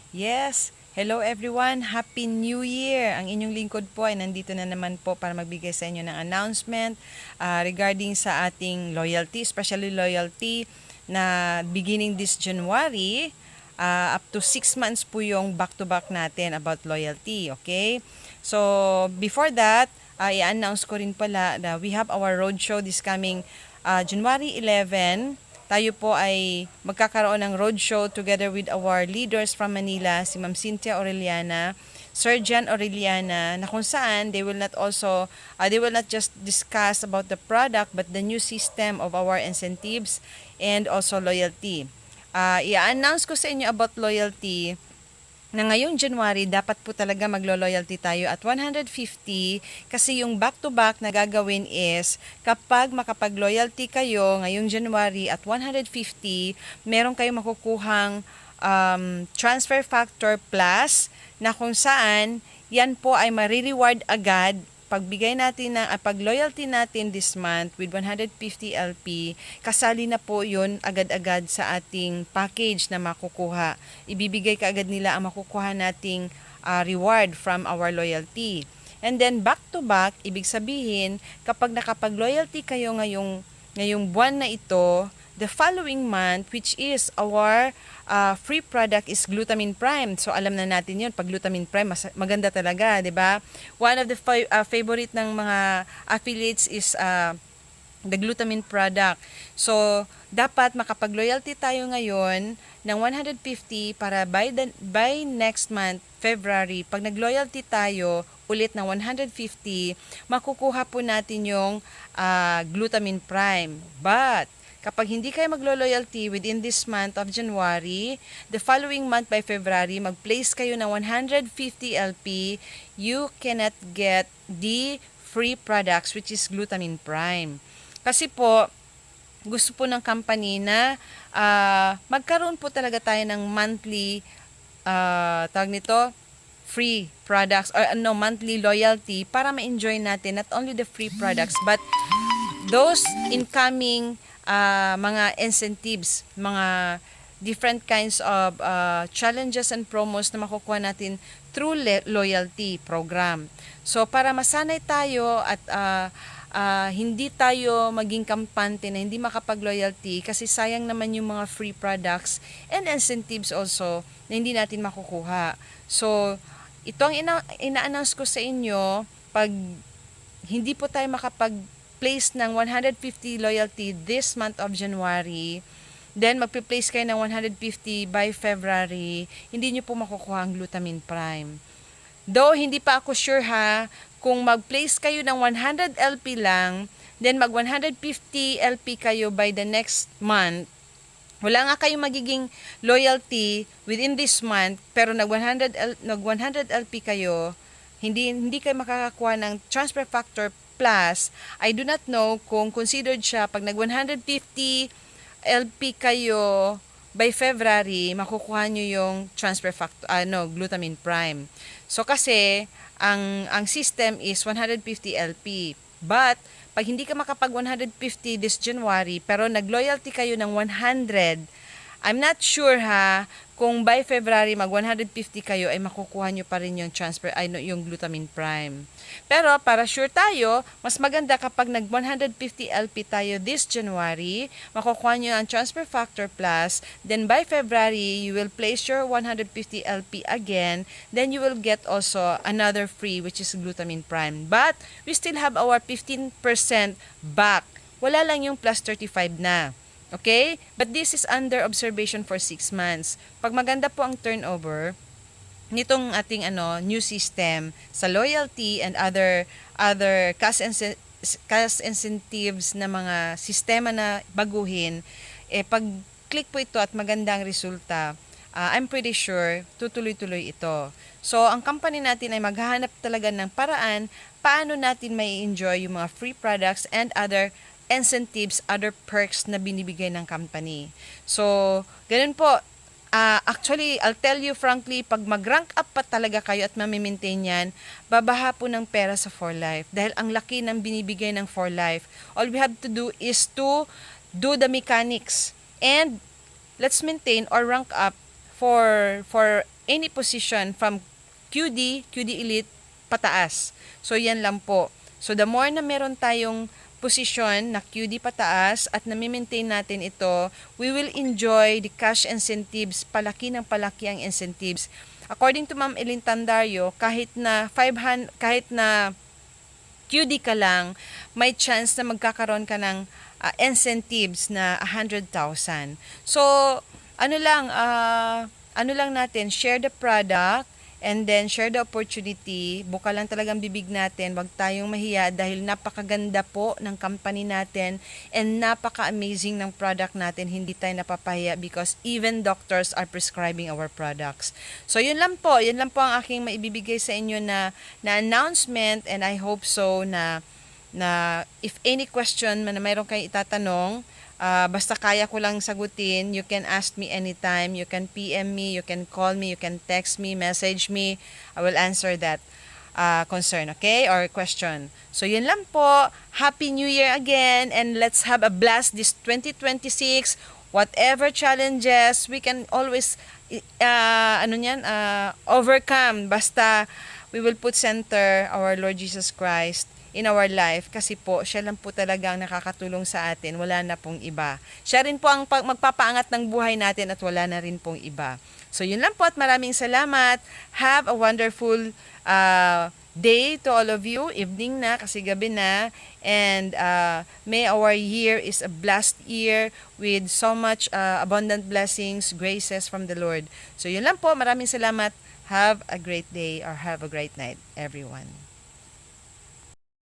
Yes, hello everyone. Happy New Year! Ang inyong lingkod po ay nandito na naman po para magbigay sa inyo ng announcement regarding sa ating loyalty, especially loyalty na beginning this January, up to 6 months po yung back-to-back natin about loyalty, okay? So, before that, i-announce ko rin pala na we have our roadshow this coming January 11. Tayo po ay magkakaroon ng roadshow together with our leaders from Manila, si Ma'am Cynthia Aureliana, Sir Jan Aureliana, na kung saan they will not just discuss about the product but the new system of our incentives and also loyalty. I-announce ko sa inyo about loyalty na ngayong January, dapat po talaga maglo-loyalty tayo at 150 kasi yung back-to-back na gagawin is kapag makapag-loyalty kayo ngayong January at 150, meron kayong makukuhang transfer factor plus na kung saan yan po ay marireward agad pagbigay natin ng pag-loyalty natin this month with 150 LP, kasali na po yun agad-agad sa ating package na makukuha. Ibibigay kaagad nila ang makukuha nating reward from our loyalty. And then back to back, ibig sabihin, kapag nakapag-loyalty kayo ngayong buwan na ito, the following month, which is our free product is Glutamine Prime. So alam na natin 'yun, pag Glutamine Prime maganda talaga, 'di ba? One of the favorite ng mga affiliates is the Glutamine product. So dapat makapag-loyalty tayo ngayon ng 150 para by next month, February, pag nag-loyalty tayo ulit ng 150, makukuha po natin yung Glutamine Prime. But kapag hindi kayo maglo-loyalty within this month of January, the following month by February, mag-place kayo ng 150 LP, you cannot get the free products which is Glutamine Prime. Kasi po, gusto po ng company na magkaroon po talaga tayo ng monthly, tawag nito, free products or monthly loyalty para ma-enjoy natin not only the free products but those incoming mga incentives, mga different kinds of challenges and promos na makukuha natin through loyalty program. So para masanay tayo at hindi tayo maging kampante na hindi makapag-loyalty kasi sayang naman yung mga free products and incentives also na hindi natin makukuha. So ito ang ina-announce ko sa inyo pag hindi po tayo place ng 150 loyalty this month of January, then magpe-place kayo ng 150 by February, hindi nyo po makukuha ang Glutamine Prime. Though, hindi pa ako sure kung mag-place kayo ng 100 LP lang, then mag 150 LP kayo by the next month, wala nga kayong magiging loyalty within this month, pero nag 100 LP kayo, hindi kayo makakakuha ng transfer factor plus. I do not know kung considered siya pag nag 150 LP kayo by February, makukuha nyo yung transfer factor, Glutamine Prime. So kasi ang system is 150 LP. But pag hindi ka makapag 150 this January pero nag-loyalty kayo ng 100, I'm not sure kung by February mag 150 kayo ay makukuha nyo pa rin yung yung Glutamine Prime. Pero para sure tayo, mas maganda kapag nag 150 LP tayo this January, makukuha nyo ang transfer factor plus, then by February, you will place your 150 LP again, then you will get also another free which is Glutamine Prime. But we still have our 15% back. Wala lang yung plus 35 na. Okay? But this is under observation for 6 months. Pag maganda po ang turnover nitong ating new system sa loyalty and other cash incentives na mga sistema na baguhin, pag click po ito at maganda ang resulta, I'm pretty sure tutuloy-tuloy ito. So, ang company natin ay maghahanap talaga ng paraan paano natin may enjoy yung mga free products and other incentives, other perks na binibigay ng company. So, ganun po. Actually, I'll tell you frankly, pag mag-rank up pa talaga kayo at mamimaintain yan, babaha po ng pera sa 4Life. Dahil ang laki ng binibigay ng 4Life. All we have to do is to do the mechanics. And let's maintain or rank up for any position from QD Elite, pataas. So, yan lang po. So, the more na meron tayong posisyon na QD pataas at na-maintain natin ito, we will enjoy the cash incentives, palaki ng palaki ang incentives. According to Ma'am Elin Tandario, kahit na QD ka lang, may chance na magkakaroon ka ng incentives na 100,000. So, ano lang natin, share the product, and then share the opportunity. Buka lang talagang bibig natin, wag tayong mahiya dahil napakaganda po ng company natin and napaka-amazing ng product natin. Hindi tayo napapahiya because even doctors are prescribing our products. So yun lang po ang aking maibibigay sa inyo na announcement, and I hope so na if any question na mayroon kayong itatanong, basta kaya ko lang sagutin, you can ask me anytime, you can PM me, you can call me, you can text me, message me, I will answer that concern, okay, or question. So yun lang po, Happy New Year again, and let's have a blast this 2026. Whatever challenges, we can always overcome, basta we will put center our Lord Jesus Christ in our life, kasi po siya lang po talaga ang nakakatulong sa atin, wala na pong iba. Siya rin po ang magpapaangat ng buhay natin at wala na rin pong iba. So yun lang po at maraming salamat. Have a wonderful day to all of you. Evening na kasi gabi na, and may our year is a blessed year with so much abundant blessings, graces from the Lord. So yun lang po, maraming salamat. Have a great day or have a great night, everyone.